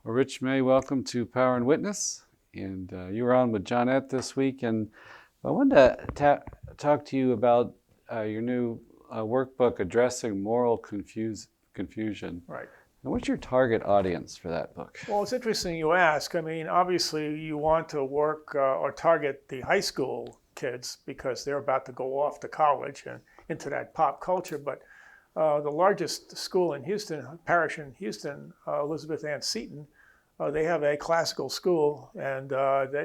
Well, Rich May, welcome to Power and Witness. And you were on with Johnette this week, and I wanted to talk to you about your new workbook, Addressing Moral Confusion. Right. And what's your target audience for that book? Well, it's interesting you ask. I mean, obviously you want to work or target the high school kids because they're about to go off to college and into that pop culture. But the largest school in Houston, parish in Houston, Elizabeth Ann Seton, they have a classical school, and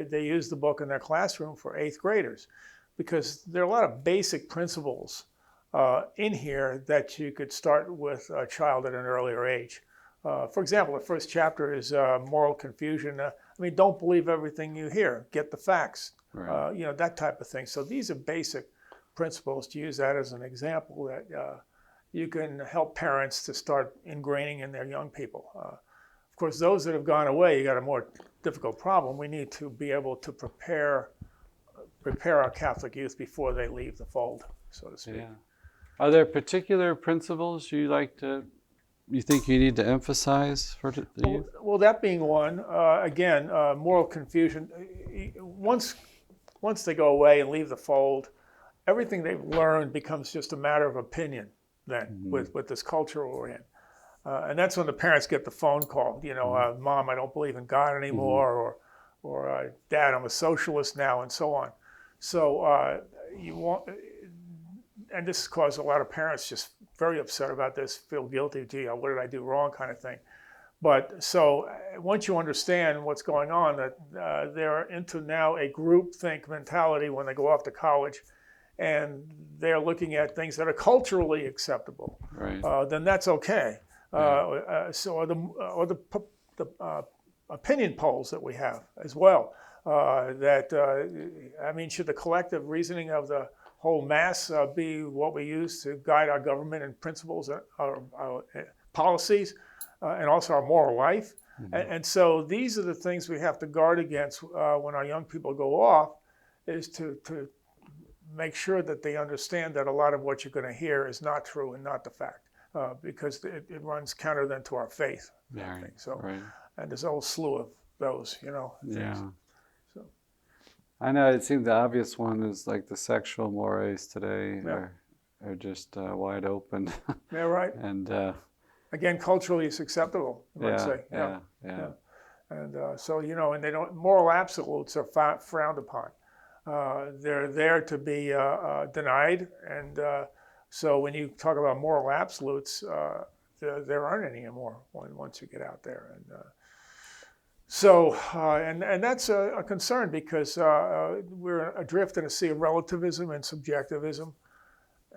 they use the book in their classroom for 8th graders because there are a lot of basic principles in here that you could start with a child at an earlier age. For example, the first chapter is moral confusion. I mean, don't believe everything you hear. Get the facts. Right. That type of thing. So these are basic principles, to use that as an example, that you can help parents to start ingraining in their young people. Of course, those that have gone away, you got a more difficult problem. We need to be able to prepare our Catholic youth before they leave the fold, so to speak. Yeah. Are there particular principles you think you need to emphasize for the youth? Well, that being one, again, moral confusion. Once they go away and leave the fold, everything they've learned becomes just a matter of opinion then, with this culture we're in. And that's when the parents get the phone call, Mom, I don't believe in God anymore, or Dad, I'm a socialist now, and so on. So and this caused a lot of parents just very upset about this, feel guilty, gee, what did I do wrong, kind of thing. But so once you understand what's going on, that they're into now a groupthink mentality when they go off to college, and they're looking at things that are culturally acceptable, Right. Then that's okay. Yeah. So the opinion polls that we have as well, should the collective reasoning of the whole mass be what we use to guide our government and principles, our policies, and also our moral life? And so these are the things we have to guard against when our young people go off, is to make sure that they understand that a lot of what you're going to hear is not true and not the fact. Because it runs counter then to our faith. Yeah, so, right. And there's a whole slew of those, Yeah. So. I know it seems the obvious one is like the sexual mores today are just wide open. Yeah, right. And again, culturally it's acceptable, I might say. Yeah. And so, and they don't, moral absolutes are frowned upon. They're there to be denied, and so when you talk about moral absolutes, there aren't any anymore once you get out there. And and that's a concern because we're adrift in a sea of relativism and subjectivism.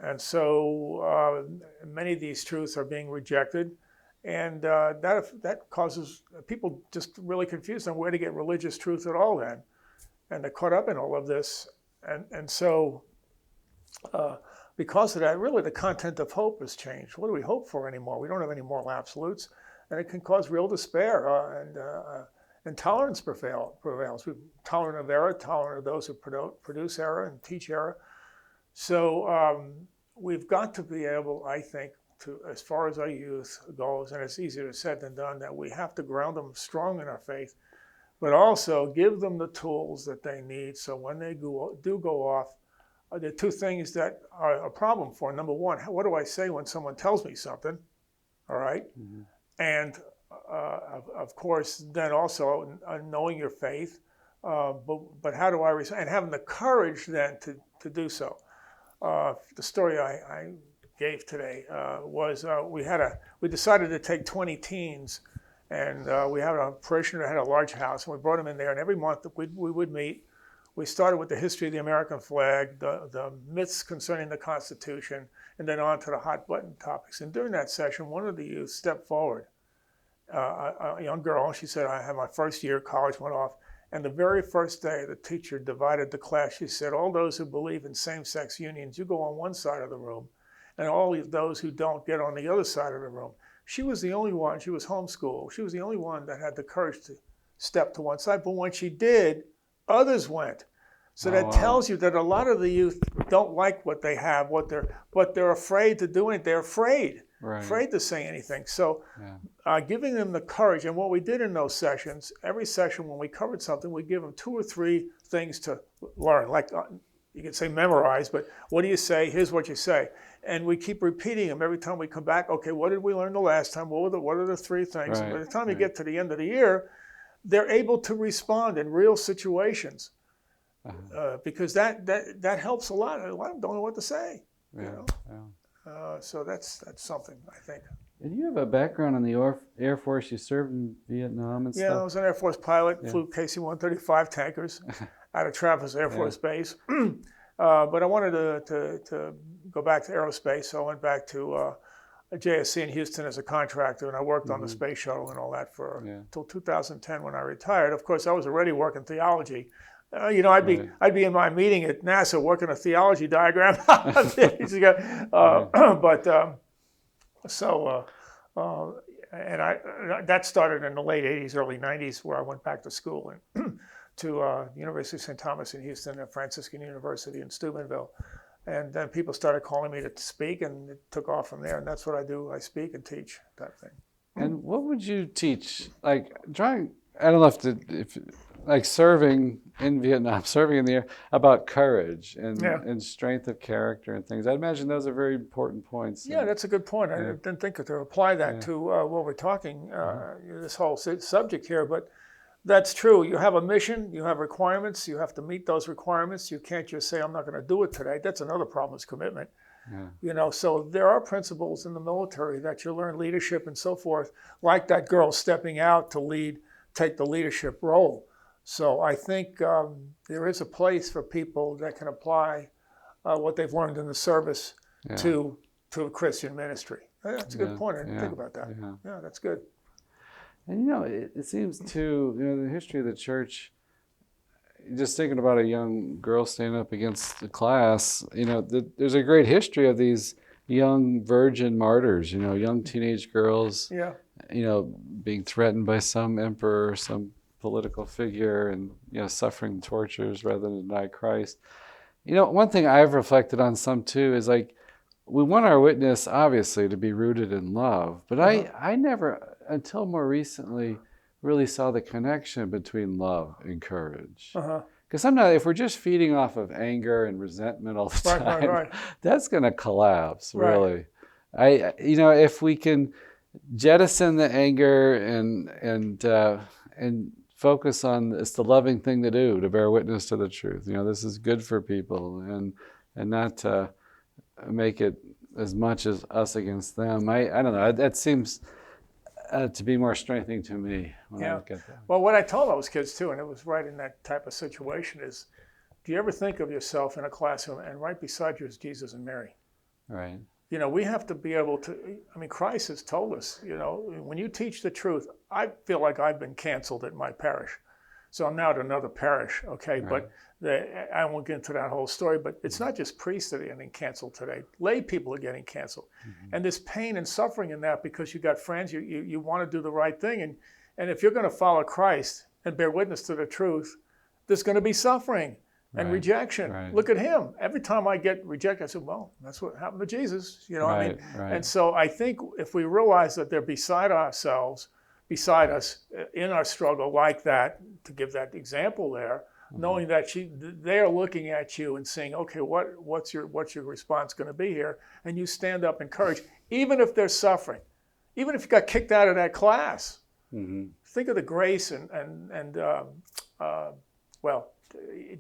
And so many of these truths are being rejected. And that causes people just really confused on where to get religious truth at all then. And they're caught up in all of this. And so because of that, really the content of hope has changed. What do we hope for anymore? We don't have any moral absolutes, and it can cause real despair, and intolerance prevails. We're tolerant of error, tolerant of those who produce error and teach error. So we've got to be able, I think, to, as far as our youth goes, and it's easier said than done, that we have to ground them strong in our faith, but also give them the tools that they need so when they do go off, there are two things that are a problem for. Number one, what do I say when someone tells me something? All right. And of course, then also knowing your faith, but how do I respond? And having the courage then to do so. The story I gave today was we decided to take 20 teens, and we had a parishioner that had a large house, and we brought them in there, and every month we would meet. We started with the history of the American flag, the myths concerning the Constitution, and then on to the hot button topics. And during that session, one of the youth stepped forward, a young girl. She said, I had my first year, college went off, and the very first day the teacher divided the class. She said, all those who believe in same-sex unions, you go on one side of the room, and all of those who don't get on the other side of the room. She was the only one, she was homeschooled, she was the only one that had the courage to step to one side. But when she did, others went. So that tells you that a lot of the youth don't like what they have, but they're afraid to do it. They're afraid. Right. afraid to say anything. So Yeah. giving them the courage, and what we did in those sessions, every session when we covered something, we give them 2 or 3 things to learn, like you could say memorize, but what do you say? Here's what you say. And we keep repeating them every time we come back. Okay, what did we learn the last time? What are the 3 things? Right. And by the time you Right. get to the end of the year, they're able to respond in real situations. Because that helps a lot. A lot of them don't know what to say. Yeah. You know? Yeah. So that's something, I think. And you have a background in the Air Force. You served in Vietnam and Yeah, I stuff. was an Air Force pilot, Yeah. flew KC-135 tankers out of Travis Air Force Base. But I wanted to go back to aerospace, so I went back to JSC in Houston as a contractor, and I worked on the space shuttle and all that until 2010 when I retired. Of course, I was already working theology. I'd be in my meeting at NASA working a theology diagram years ago. That started in the late 80s, early 90s, where I went back to school and to University of St. Thomas in Houston and Franciscan University in Steubenville. And then people started calling me to speak, and it took off from there. And that's what I do. I speak and teach, that thing. And what would you teach? Like I don't know like serving in Vietnam, serving in the air, about courage and strength of character and things. I imagine those are very important points. Yeah, that's a good point. I didn't think to apply that to what we're talking, this whole subject here, but that's true. You have a mission, you have requirements, you have to meet those requirements. You can't just say, I'm not going to do it today. That's another problem, is commitment. Yeah. So there are principles in the military that you learn, leadership and so forth, like that girl stepping out to take the leadership role. So I think there is a place for people that can apply what they've learned in the service to a Christian ministry. That's a good point. I didn't think about that. Yeah, that's good. And it seems too, the history of the church, just thinking about a young girl standing up against the class, there's a great history of these young virgin martyrs, young teenage girls, being threatened by some emperor, some political figure, and suffering tortures rather than deny Christ. One thing I've reflected on some too is like, we want our witness obviously to be rooted in love, but I never, until more recently, really saw the connection between love and courage. Because sometimes if we're just feeding off of anger and resentment all the time, that's going to collapse, really. If we can jettison the anger and focus on it's the loving thing to do, to bear witness to the truth. This is good for people, and not to make it as much as us against them. I don't know. That seems to be more strengthening to me when I look at that. Well, what I told those kids too, and it was right in that type of situation, is, do you ever think of yourself in a classroom and right beside you is Jesus and Mary? Right. We have to be able to, Christ has told us, when you teach the truth, I feel like I've been canceled at my parish. So I'm now at another parish, okay? Right. But I won't get into that whole story, but it's not just priests that are getting canceled today. Lay people are getting canceled. And there's pain and suffering in that, because you got friends, you want to do the right thing. And if you're going to follow Christ and bear witness to the truth, there's going to be suffering and rejection. Right. Look at him. Every time I get rejected, I say, well, that's what happened to Jesus. Right. And so I think if we realize that they're beside us in our struggle like that, to give that example there, knowing that they're looking at you and saying, okay, what's your response going to be here? And you stand up in courage, even if they're suffering, even if you got kicked out of that class. Think of the grace and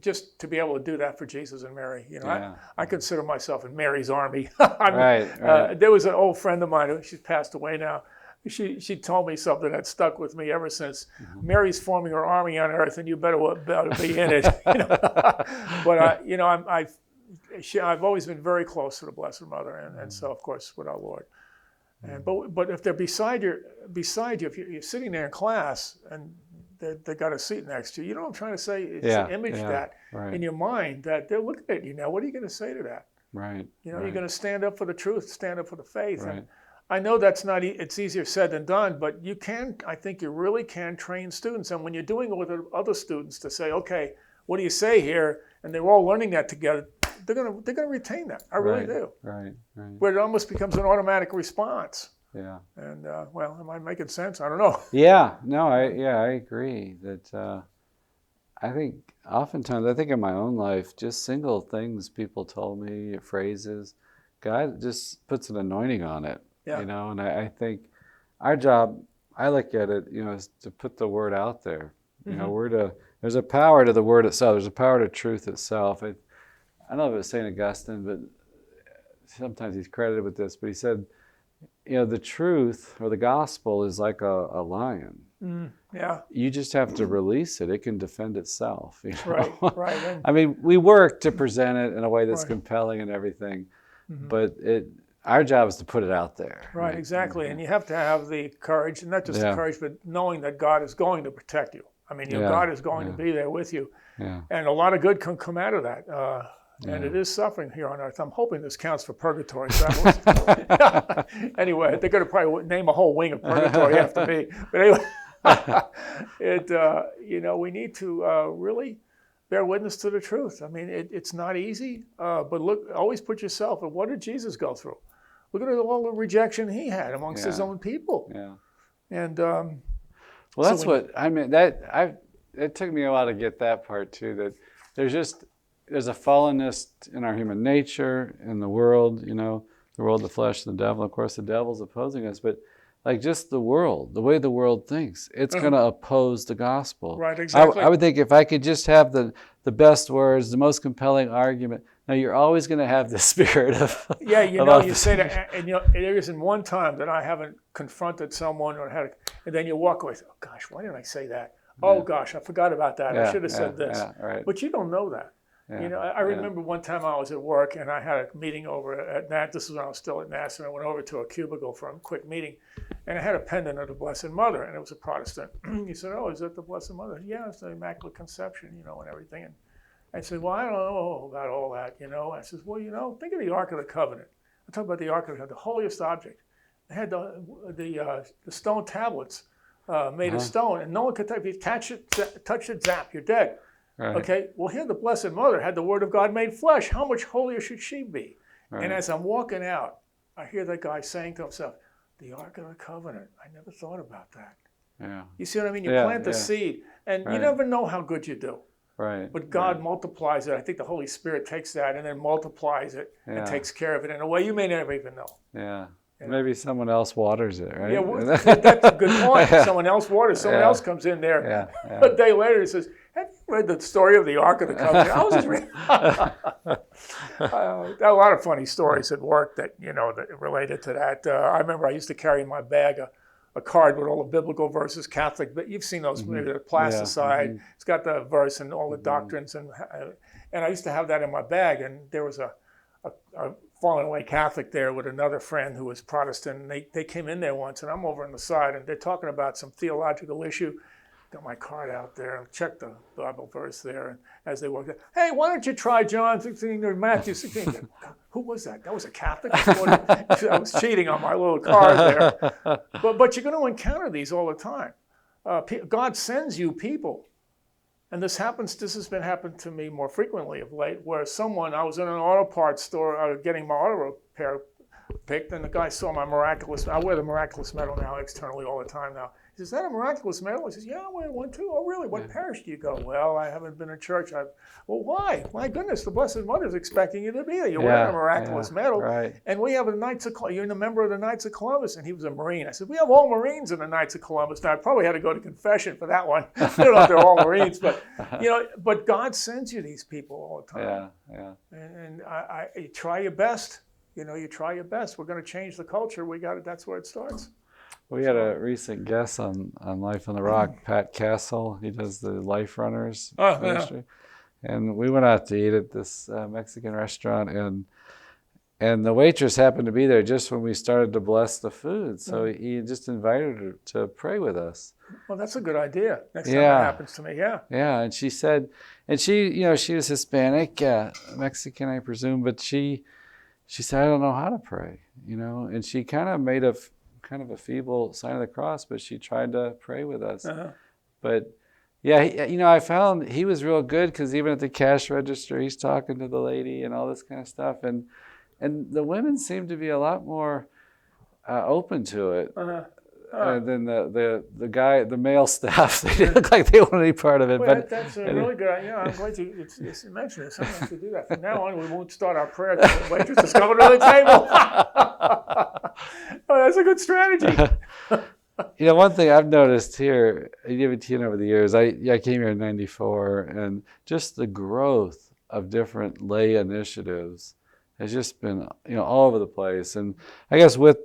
just to be able to do that for Jesus and Mary. I consider myself in Mary's army. There was an old friend of mine, she's passed away now. She told me something that stuck with me ever since. Mary's forming her army on earth, and you better be in it. But I've always been very close to the Blessed Mother, and so of course with our Lord. And but if they're beside you, if you're sitting there in class and they got a seat next to you, what I'm trying to say is image that in your mind, that they're looking at you now. What are you going to say to that? Right. You're going to stand up for the truth, stand up for the faith. Right. And I know that's not, it's easier said than done, but I think you really can train students. And when you're doing it with other students to say, okay, what do you say here? And they're all learning that together, they're gonna retain that. I really do. Right. Where it almost becomes an automatic response. Yeah. And well, am I making sense? I don't know. Yeah. No. I agree that. I think oftentimes, I think in my own life, just single things people told me, phrases, God just puts an anointing on it. Yeah. You know, and I think our job, I look at it, is to put the word out there. You know, there's a power to the word itself. There's a power to truth itself. I don't know if it was St. Augustine, but sometimes he's credited with this, but he said, the truth or the gospel is like a lion. Yeah. You just have to release it. It can defend itself. Right. And, I mean, we work to present it in a way that's compelling and everything, but our job is to put it out there. Right, exactly. And you have to have the courage, and not just the courage, but knowing that God is going to protect you. I mean, God is going to be there with you. Yeah. And a lot of good can come out of that. And it is suffering here on earth. I'm hoping this counts for purgatory. Anyway, they're going to probably name a whole wing of purgatory after me. But anyway, we need to really bear witness to the truth. I mean, it's not easy, but look, always put yourself, and what did Jesus go through? Look at all the rejection he had amongst his own people. Yeah. And well, that's what I mean. It took me a while to get that part too. That there's a fallenness in our human nature, in the world. The world, the flesh, the devil. Of course, the devil's opposing us, but like just the world, the way the world thinks, it's going to oppose the gospel. Right, exactly. I would think if I could just have the best words, the most compelling argument. Now you're always going to have the spirit of you say that, and there isn't one time that I haven't confronted someone or and then you walk away. Oh gosh, why didn't I say that? Oh gosh, I forgot about that. I should have said this. Right. But you don't know that. Yeah, I remember one time I was at work and I had a meeting over at NAT. This is when I was still at NASA, and I went over to a cubicle for a quick meeting, and I had a pendant of the Blessed Mother, and it was a Protestant. He said, "Oh, is that the Blessed Mother?" "Yeah, it's the Immaculate Conception, and everything." And I said, "Well, I don't know about all that, I said, "Well, think of the Ark of the Covenant." I talk about the Ark of the Covenant, the holiest object. They had the stone tablets made of stone, and no one could touch it. If you touch it, zap, you're dead. Right. Okay, well, here the Blessed Mother had the Word of God made flesh. How much holier should she be? Right. And as I'm walking out, I hear that guy saying to himself, the Ark of the Covenant, I never thought about that. Yeah. You see what I mean? You plant the seed, and you never know how good you do. Right. But God multiplies it. I think the Holy Spirit takes that and then multiplies it and takes care of it in a way you may never even know. Yeah. Maybe someone else waters it, right? Yeah, that's a good point. Someone else waters, someone else comes in there. A day later, he says, "Have you read the story of the Ark of the Covenant?" I was just reading. There are a lot of funny stories at work that related to that. I remember I used to carry in my bag a card with all the biblical verses, Catholic. But you've seen those, maybe the plasticide. Yeah. It's got the verse and all the doctrines, and I used to have that in my bag. And there was a fallen away Catholic there with another friend who was Protestant, and they came in there once, and I'm over on the side, and they're talking about some theological issue. Got my card out there and checked the Bible verse there, and as they walked in, "Hey, why don't you try John 16 or Matthew 16? Who was that? That was a Catholic? I was cheating on my little card there. But you're going to encounter these all the time. God sends you people. And this has been happening to me more frequently of late, where I was in an auto parts store getting my auto repair picked, and the guy saw my miraculous, I wear the miraculous medal now externally all the time now. He says, "Is that a miraculous medal?" He says, "Yeah, I wear one too." "Oh, really? What parish do you go?" "Well, I haven't been to church." "Well, why? My goodness, the Blessed Mother's expecting you to be there. You're wearing a miraculous medal. Right. And we have the Knights of Columbus. You're a member of the Knights of Columbus." And he was a Marine. I said, "We have all Marines in the Knights of Columbus." Now, I probably had to go to confession for that one. I don't know if they're all Marines, but, but God sends you these people all the time. Yeah. And you try your best. You try your best. We're going to change the culture. That's where it starts. We had a recent guest on Life on the Rock, Pat Castle. He does the Life Runners ministry. And we went out to eat at this Mexican restaurant, and the waitress happened to be there just when we started to bless the food. So he just invited her to pray with us. Well, that's a good idea. Next time that happens to me, Yeah, and she said, and she was Hispanic, Mexican, I presume, but she said, "I don't know how to pray," and she kind of made a feeble sign of the cross, but she tried to pray with us. Uh-huh. But Yeah, I found he was real good because even at the cash register, he's talking to the lady and all this kind of stuff. And the women seem to be a lot more open to it than the male staff. They didn't look like they wanted any part of it. Well, but that's a really good. I'm glad you mentioned it. Sometimes we do that. From now on, we won't start our prayer until the waitress is coming to the table. Oh, that's a good strategy. One thing I've noticed here at EWTN over the years, I came here in '94, and just the growth of different lay initiatives has just been all over the place. And I guess with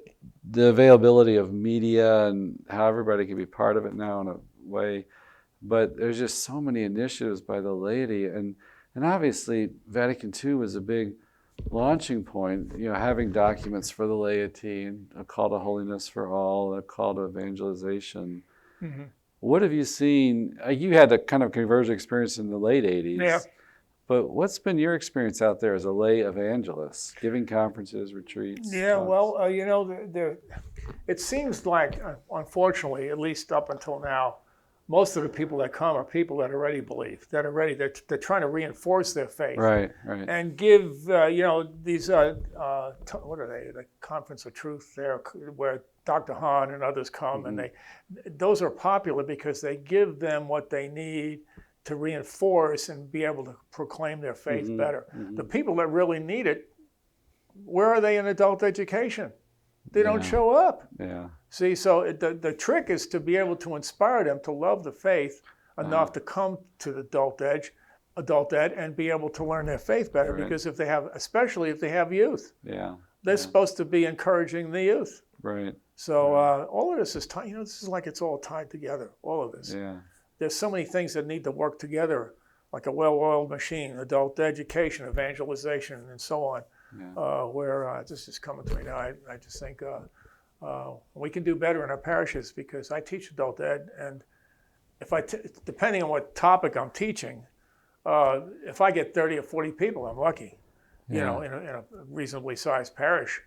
the availability of media and how everybody can be part of it now in a way, but there's just so many initiatives by the laity, and obviously Vatican II was a big launching point, having documents for the laity, a call to holiness for all, a call to evangelization. Mm-hmm. What have you seen? You had a kind of conversion experience in the late 80s. Yeah. But what's been your experience out there as a lay evangelist, giving conferences, retreats? Yeah, talks? Well, it seems like, unfortunately, at least up until now, most of the people that come are people that already believe, they're trying to reinforce their faith. Right. And give, these, what are they, the Conference of Truth there, where Dr. Hahn and others come, mm-hmm. and those are popular because they give them what they need to reinforce and be able to proclaim their faith mm-hmm. better. Mm-hmm. The people that really need it, where are they in adult education? They don't show up. Yeah. See, so the trick is to be able to inspire them to love the faith enough to come to the adult ed, and be able to learn their faith better. Right. Because especially if they have youth, they're supposed to be encouraging the youth. Right. So all of this is tied. This is like it's all tied together. All of this. Yeah. There's so many things that need to work together, like a well-oiled machine: adult education, evangelization, and so on. Yeah. Where this is coming to me now, I just think we can do better in our parishes, because I teach adult ed, and depending on what topic I'm teaching, if I get 30 or 40 people, I'm lucky, in a reasonably sized parish.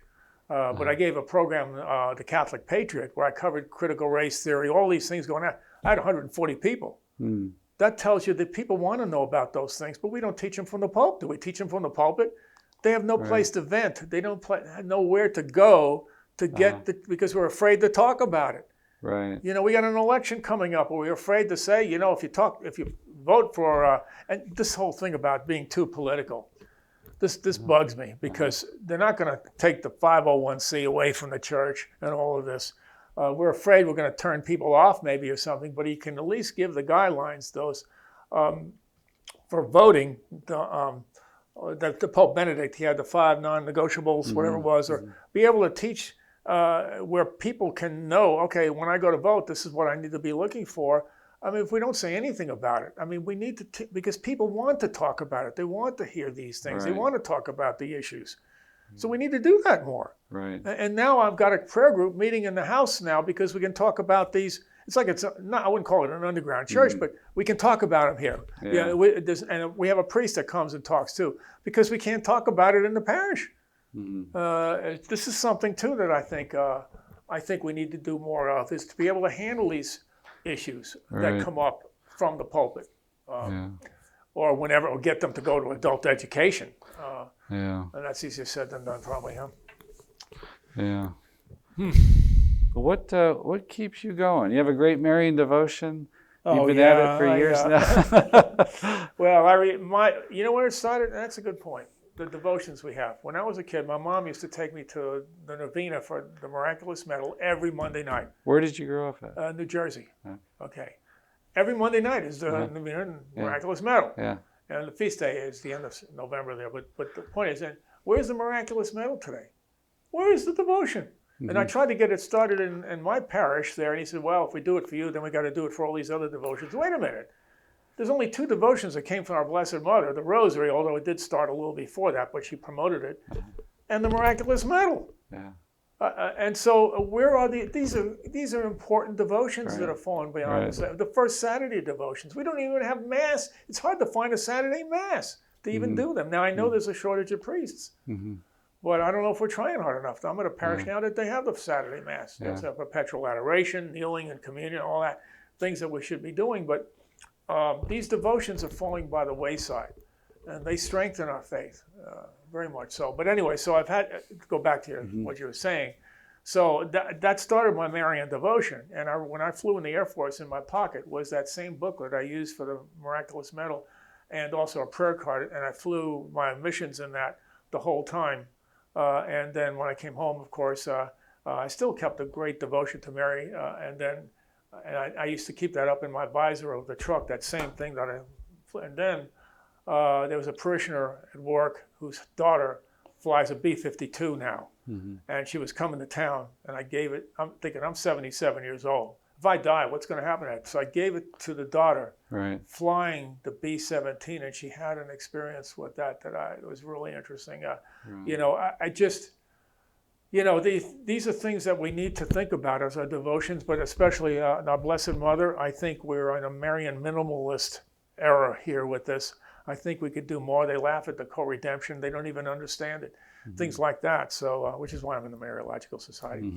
But I gave a program, The Catholic Patriot, where I covered critical race theory, all these things going on. I had 140 people. Mm. That tells you that people want to know about those things, but we don't teach them from the pulpit. Do we teach them from the pulpit? They have no place to vent. They don't know where to go to get because we're afraid to talk about it. Right. We got an election coming up, where we're afraid to say, if you vote for, and this whole thing about being too political, this bugs me, because they're not going to take the 501c away from the church and all of this. We're afraid we're going to turn people off maybe or something, but you can at least give the guidelines, those for voting. The Pope Benedict, he had the 5 non-negotiables, whatever it was, or be able to teach where people can know, okay, when I go to vote, this is what I need to be looking for. I mean, if we don't say anything about it, I mean, we need to, because people want to talk about it. They want to hear these things. Right. They want to talk about the issues. So we need to do that more. Right. And now I've got a prayer group meeting in the house now, because we can talk about these. It's like I wouldn't call it an underground church, but we can talk about them here. Yeah. And we have a priest that comes and talks too, because we can't talk about it in the parish. Mm-hmm. This is something too that I think we need to do more of, is to be able to handle these issues that come up from the pulpit, or whenever, or get them to go to adult education. And that's easier said than done, probably, huh? Yeah. What keeps you going? You have a great Marian devotion. You've been at it for years now. Well, you know where it started? That's a good point. The devotions we have. When I was a kid, my mom used to take me to the novena for the Miraculous Medal every Monday night. Where did you grow up at? New Jersey. Okay. Every Monday night is the novena and Miraculous Medal. Yeah. And the feast day is the end of November there. But the point is, where's the Miraculous Medal today? Where is the devotion? Mm-hmm. And I tried to get it started in my parish there, and he said, well, if we do it for you, then we got to do it for all these other devotions. Wait a minute. There's only 2 devotions that came from our Blessed Mother, the Rosary, although it did start a little before that, but she promoted it, and the Miraculous Medal. Yeah. And so where are these are important devotions that are falling beyond the first Saturday devotions. We don't even have Mass. It's hard to find a Saturday Mass to even do them. Now, I know there's a shortage of priests, but I don't know if we're trying hard enough. I'm at a parish now that they have the Saturday Mass. That's a perpetual adoration, kneeling and communion, all that, things that we should be doing. But these devotions are falling by the wayside, and they strengthen our faith, very much so. But anyway, so I've had to go back to what you were saying. So that started my Marian devotion, and when I flew in the Air Force, in my pocket was that same booklet I used for the Miraculous Medal, and also a prayer card, and I flew my missions in that the whole time. And then when I came home, of course, I still kept a great devotion to Mary, and I used to keep that up in my visor of the truck, that same thing that and then there was a parishioner at work whose daughter flies a B-52 now. And she was coming to town, and I gave it. I'm thinking, I'm 77 years old. If I die, what's going to happen to that? So I gave it to the daughter, flying the B-17, and she had an experience with that it was really interesting. You know, I just, you know, these are things that we need to think about as our devotions, but especially our Blessed Mother. I think we're in a Marian minimalist era here with this. I think we could do more. They laugh at the co-redemption. They don't even understand it. Things like that. So, which is why I'm in the Mariological Society.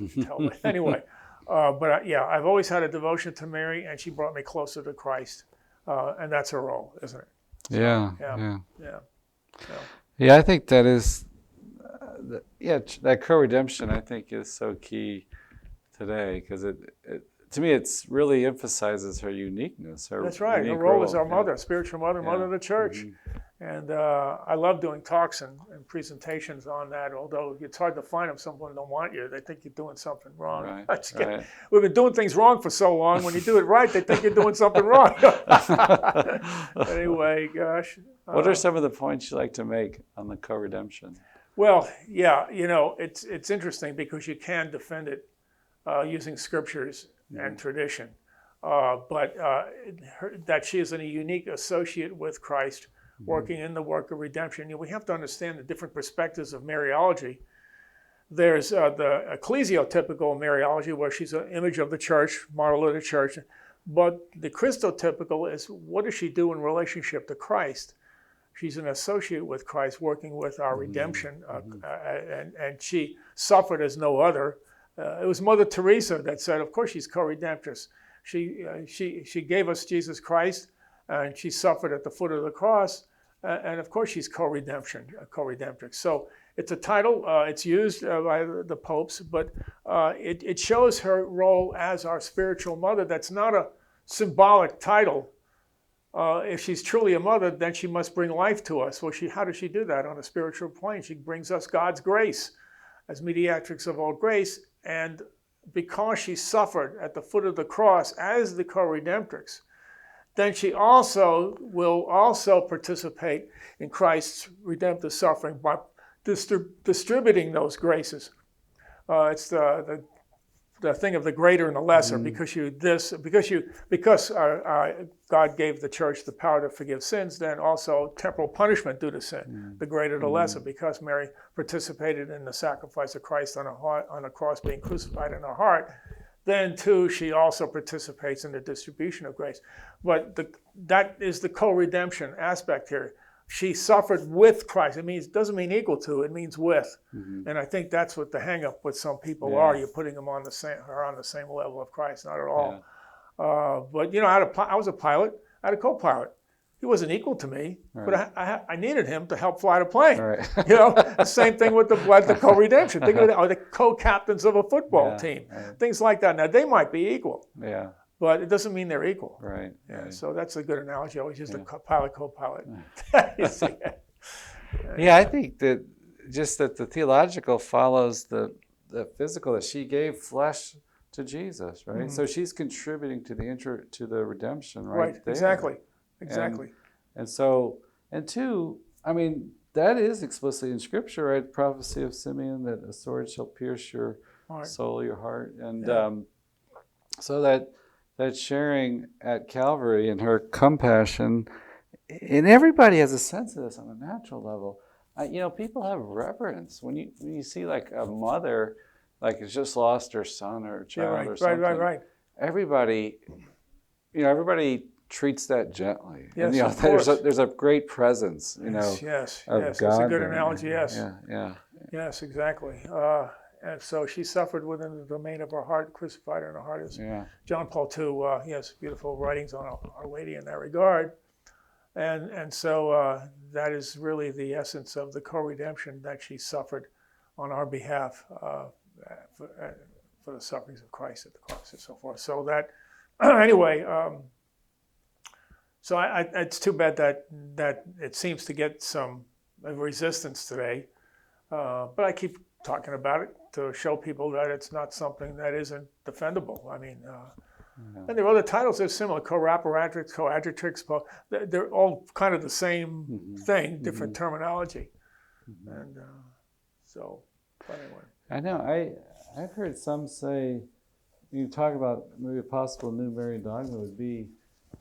Anyway, yeah, I've always had a devotion to Mary, and she brought me closer to Christ, and that's her role, isn't it? So, yeah. I think that is, that co-redemption I think is so key today, because it to me it's really emphasizes her uniqueness. That's right. Her role as our mother, spiritual mother, mother of the church. And I love doing talks and presentations on that, although it's hard to find them. Someone don't want you. They think you're doing something wrong. We've been doing things wrong for so long. When you do it right, they think you're doing something wrong. Anyway, gosh. What are some of the points you like to make on the co-redemption? Well, yeah, you know, it's interesting because you can defend it using scriptures and tradition. But that she is a unique associate with Christ, working in the work of redemption. You know, we have to understand the different perspectives of Mariology. There's the ecclesiotypical Mariology, where she's an image of the church, model of the church. But the Christotypical is, what does she do in relationship to Christ? She's an associate with Christ, working with our redemption, and she suffered as no other. It was Mother Teresa that said, of course she's co-redemptress. She gave us Jesus Christ, and she suffered at the foot of the cross, and of course she's co-redemptrix. So it's a title, it's used by the popes, but it shows her role as our spiritual mother. That's not a symbolic title. If she's truly a mother, then she must bring life to us. Well, how does she do that on a spiritual plane? She brings us God's grace as mediatrix of all grace, and because she suffered at the foot of the cross as the co-redemptrix, then she will also participate in Christ's redemptive suffering by distributing those graces. It's the thing of the greater and the lesser, because God gave the church the power to forgive sins, then also temporal punishment due to sin, the greater the lesser, because Mary participated in the sacrifice of Christ on a cross, being crucified in her heart. Then too, she also participates in the distribution of grace. But that is the co-redemption aspect here. She suffered with Christ. It doesn't mean equal to, it means with. And I think that's what the hang-up with some people are. You're putting them on the same level of Christ. Not at all. But you know, I was a pilot. I had a co-pilot. He wasn't equal to me, but I needed him to help fly the plane. You know, the same thing with the co-redemption. Think of it, or the co-captains of a football team. Things like that. Now, they might be equal. But it doesn't mean they're equal. So that's a good analogy. I always use the pilot, co-pilot. You see? I think that just that the theological follows the physical, that she gave flesh to Jesus, right? So she's contributing to the redemption right there. Exactly. And so, and two, I mean, that is explicitly in Scripture, right? Prophecy of Simeon, that a sword shall pierce your soul, your heart. And so that sharing at Calvary and her compassion, and everybody has a sense of this on a natural level. You know, people have reverence when you see like a mother, like has just lost her son or child or something. Right. Everybody treats that gently. Yes, and, you know, of course. There's a great presence, you know. Yes. of That's God a good there. analogy. Yes. Yeah. Yes, exactly. And so she suffered within the domain of her heart, crucified in her heart. As John Paul II, he has beautiful writings on Our Lady in that regard. And so that is really the essence of the co-redemption, that she suffered on our behalf for the sufferings of Christ at the cross and so forth. So that, anyway, so it's too bad that it seems to get some resistance today. But I keep talking about it to show people that it's not something that isn't defendable. I mean, and there are other titles that are similar: co-raparatrix, co-adjutrix. They're all kind of the same thing, different terminology. And so, but anyway. I know. I've heard some say, you talk about maybe a possible new Marian dogma would be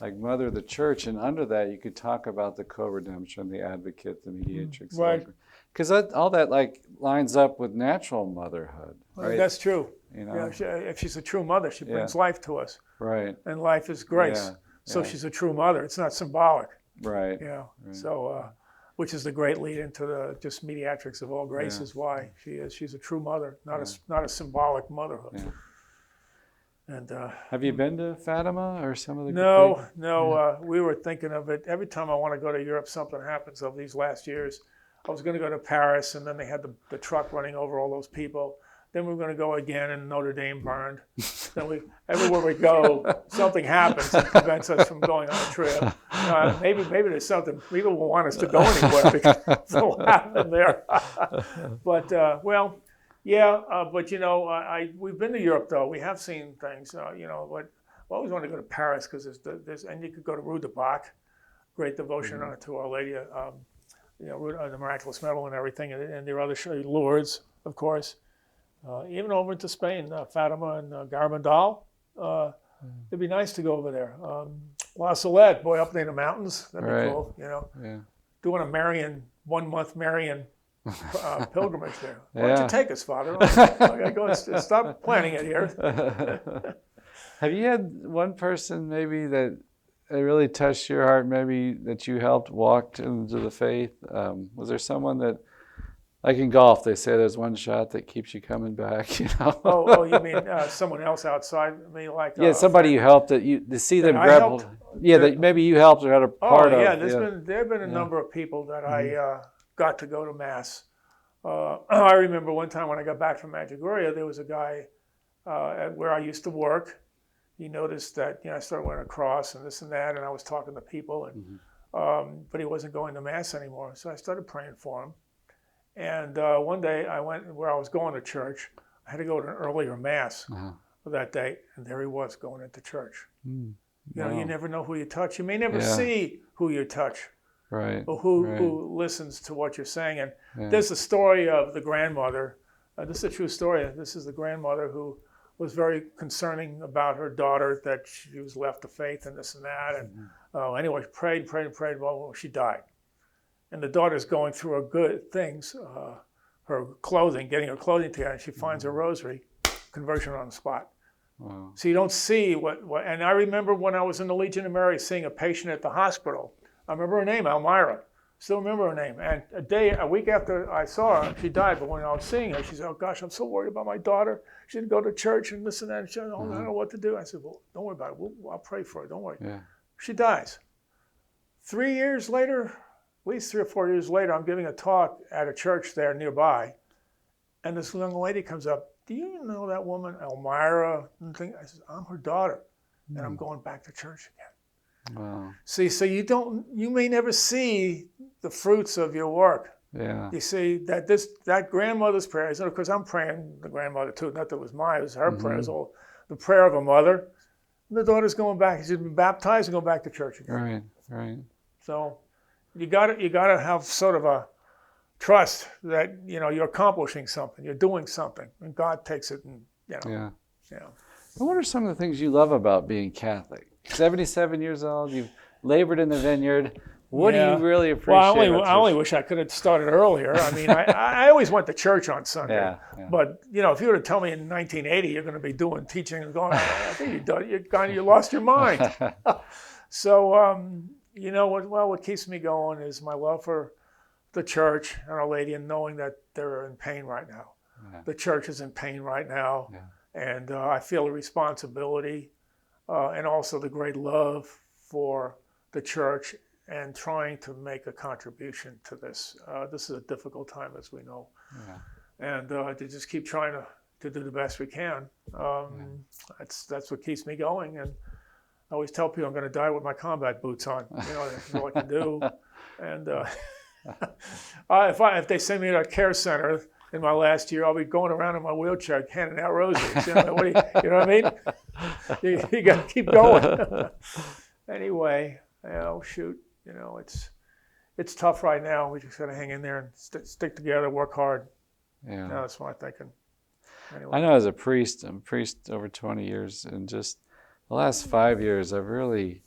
like Mother of the Church, and under that you could talk about the co-redemption, the advocate, the mediatrix. Right. Because all that like lines up with natural motherhood. Right? That's true. You know? If she's a true mother, she brings life to us. Right. And life is grace. So she's a true mother. It's not symbolic. Right. Right. So, which is the great lead into the just mediatrix of all grace is why she's a true mother, not a symbolic motherhood. Yeah. And have you been to Fatima or some of the? No. We were thinking of it. Every time I want to go to Europe, something happens over these last years. I was going to go to Paris, and then they had the truck running over all those people. Then we were going to go again, and Notre Dame burned. Then everywhere we go, something happens that prevents us from going on a trip. Maybe there's something. People won't want us to go anywhere because it'll happen there. But but we've been to Europe though. We have seen things. But I always want to go to Paris because there's and you could go to Rue de Bac, great devotion to Our Lady. The Miraculous Medal and everything, and there are other Lourdes, of course. Even over into Spain, Fatima and Garabandal. It'd be nice to go over there. La Salette, boy, up there in the mountains. That'd be cool, Doing a 1 month Marian pilgrimage there. Why don't you take us, Father? I go stop planning it here. Have you had one person maybe that really touched your heart, maybe that you helped walk into the faith? Was there someone that, like in golf, they say there's one shot that keeps you coming back, Oh, you mean someone else outside me, like? Somebody you helped to see them grapple. That maybe you helped or had a part of. There have been a number of people that I got to go to Mass. I remember one time when I got back from Medjugorje, there was a guy at where I used to work. He noticed that I started wearing a cross and this and that, and I was talking to people, and but he wasn't going to Mass anymore. So I started praying for him. And one day I went where I was going to church. I had to go to an earlier Mass that day, and there he was going into church. You never know who you touch. You may never see who you touch, right? Or who listens to what you're saying. And there's the story of the grandmother. This is a true story. This is the grandmother who was very concerning about her daughter, that she was left the faith and this and that. And anyway, prayed. Well, she died. And the daughter's going through her good things, her clothing, getting her clothing together, and she finds her rosary, conversion on the spot. Wow. So you don't see what. And I remember when I was in the Legion of Mary seeing a patient at the hospital. I remember her name, Elmira. Still remember her name. And a week after I saw her, she died. But when I was seeing her, she said, "Oh gosh, I'm so worried about my daughter. She didn't go to church and this and that. And she, I don't know what to do." I said, "Well, don't worry about it. I'll pray for her. Don't worry." Yeah. She dies. 3 years later, at least 3 or 4 years later, I'm giving a talk at a church there nearby, and this young lady comes up. "Do you know that woman, Elmira?" I said, "I'm her daughter, and I'm going back to church again." Wow. See, so you may never see the fruits of your work. Yeah. You see that grandmother's prayers, and of course I'm praying the grandmother too. Not that it was mine; it was her prayers. All the prayer of a mother. And the daughter's going back. She's been baptized and going back to church again. Right. So you got to have sort of a trust that you're accomplishing something, you're doing something, and God takes it and Yeah. Yeah. What are some of the things you love about being Catholic? 77 years old, you've labored in the vineyard. What do you really appreciate? Well, I only wish I could have started earlier. I mean, I always went to church on Sunday. Yeah. But, if you were to tell me in 1980 you're going to be doing teaching and going, I think you lost your mind. So, what keeps me going is my love for the church and Our Lady, and knowing that they're in pain right now. The church is in pain right now. Yeah. And I feel a responsibility and also the great love for the church and trying to make a contribution to this. This is a difficult time, as we know. Yeah. And to just keep trying to do the best we can. That's what keeps me going. And I always tell people I'm going to die with my combat boots on. That's all I can do. And if they send me to a care center in my last year, I'll be going around in my wheelchair handing out rosaries. You know what I mean? You got to keep going. Anyway, shoot. It's tough right now. We just got to hang in there and stick together, work hard. Yeah. That's my thinking. Anyway. I know as I'm a priest over 20 years, and just the last 5 years, I've really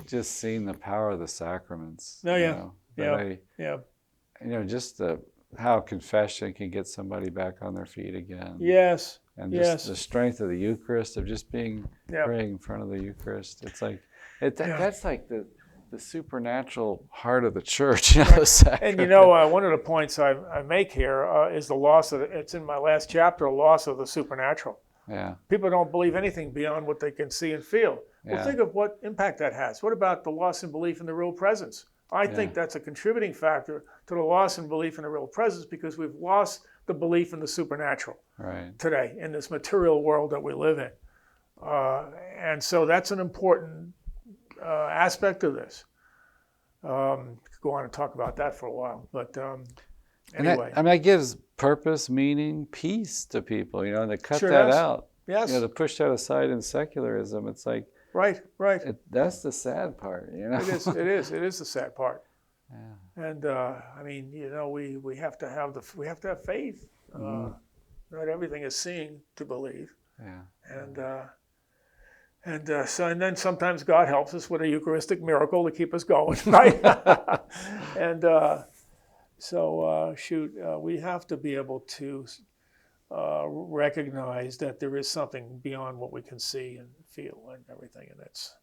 just seen the power of the sacraments. Just how confession can get somebody back on their feet again. Yes. And just the strength of the Eucharist, of just praying in front of the Eucharist. It's like, that's like the supernatural heart of the church. Right. And one of the points I make here is the loss of, it's in my last chapter, loss of the supernatural. Yeah. People don't believe anything beyond what they can see and feel. Well, think of what impact that has. What about the loss in belief in the real presence? I think that's a contributing factor to the loss in belief in the real presence, because we've lost the belief in the supernatural today in this material world that we live in. And so that's an important aspect of this. Could go on and talk about that for a while, but anyway. That gives purpose, meaning, peace to people, and to cut out. Yes. To push that aside in secularism, it's like, right. That's the sad part, It is the sad part. Yeah. And we have to have faith. Not everything is seeing to believe. Yeah. And then sometimes God helps us with a Eucharistic miracle to keep us going, right? And we have to be able to recognize that there is something beyond what we can see and feel and everything, and that's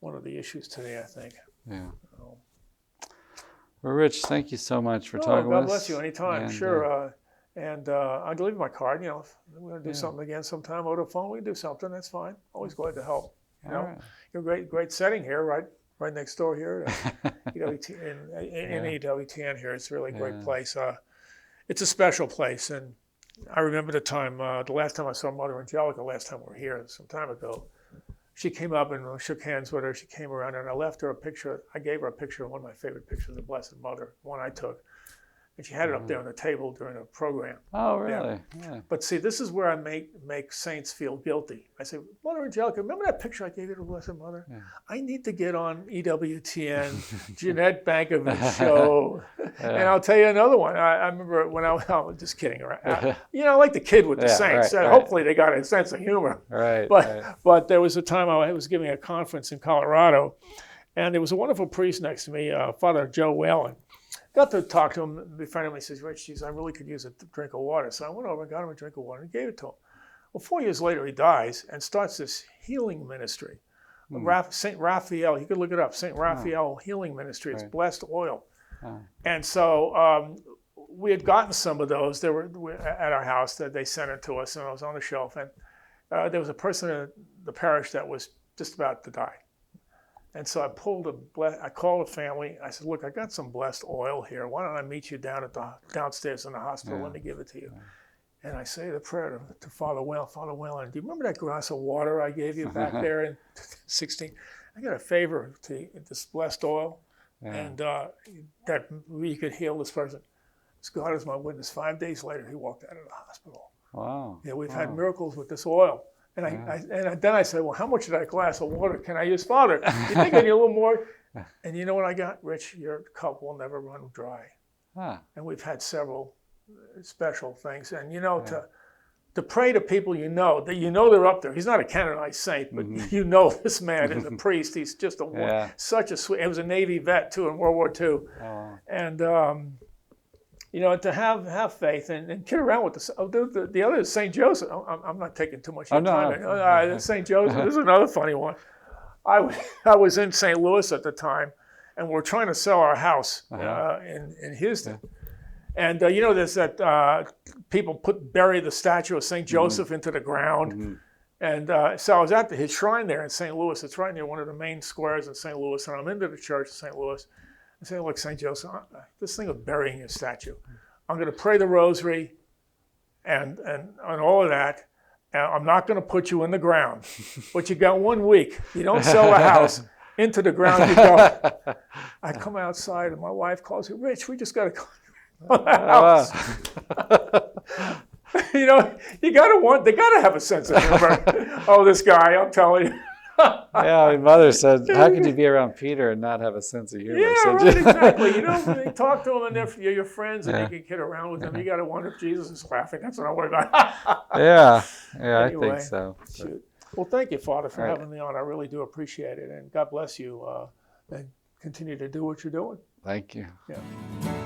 one of the issues today, I think. Yeah. Well, Rich, thank you so much for talking with us. God bless you. Anytime, and, sure. I'll leave you my card. If we're going to do something again sometime over the phone, we can do something. That's fine. Always glad to help. Right. You're great setting here, right next door here. EWTN, in EWTN here. It's a really great place. It's a special place, and I remember the time, the last time I saw Mother Angelica, last time we were here, some time ago. She came up and shook hands with her. She came around and I left her a picture. I gave her a picture of one of my favorite pictures of the Blessed Mother, one I took. And she had it up there on the table during a program. Oh, really? Yeah. But see, this is where I make saints feel guilty. I say, Mother Angelica, remember that picture I gave you of the Blessed Mother? Yeah. I need to get on EWTN, Jeanette Bankovich's show. And I'll tell you another one. I remember when I was just kidding around. I like the kid with the saints. Hopefully they got a sense of humor. Right. But there was a time I was giving a conference in Colorado, and there was a wonderful priest next to me, Father Joe Whalen. Got to talk to him, befriended him. He says, Rich, I really could use a drink of water. So I went over and got him a drink of water and gave it to him. Well, 4 years later, he dies and starts this healing ministry. St. Raphael, you could look it up, St. Raphael Healing Ministry. It's blessed oil. And so we had gotten some of those. They were at our house that they sent it to us, and I was on the shelf. And there was a person in the parish that was just about to die. And so I called the family. I said, look, I got some blessed oil here. Why don't I meet you downstairs in the hospital? Let me give it to you. And I say the prayer to Father Whalen. Father Whalen, do you remember that glass of water I gave you back there in 16? I got a favor to this blessed oil, and that you could heal this person. As God is my witness, 5 days later, he walked out of the hospital. Wow. Yeah, we've had miracles with this oil. And then I said, well, how much of that glass of water can I use, Father? You think I need a little more? And you know what I got? Rich, your cup will never run dry. And we've had several special things. And to pray to people that they're up there. He's not a canonized saint, but this man is a priest. He's just such a sweet. He was a Navy vet too in World War II. And to have faith and kid around with the other is St. Joseph. I'm not taking too much of your time. St. Joseph, this is another funny one. I was in St. Louis at the time, and we're trying to sell our house in Houston. And you know, there's that people bury the statue of St. Joseph into the ground. Mm-hmm. And so I was at his shrine there in St. Louis. It's right near one of the main squares in St. Louis. And I'm into the church in St. Louis. I say, look, St. Joseph, this thing of burying your statue. I'm going to pray the rosary and all of that. And I'm not going to put you in the ground. But you got 1 week. You don't sell a house. Into the ground you go. I come outside and my wife calls me, Rich, we just got to go to the house. You know, they got to have a sense of humor. Oh, this guy, I'm telling you. Yeah, my mother said, how could you be around Peter and not have a sense of humor? Yeah, right, exactly. You know, you talk to them and they're your friends and you can kid around with them. You got to wonder if Jesus is laughing. That's what I worry about. Yeah, Anyway, I think so. Shoot. Well, thank you, Father, for having me on. I really do appreciate it. And God bless you and continue to do what you're doing. Thank you. Yeah.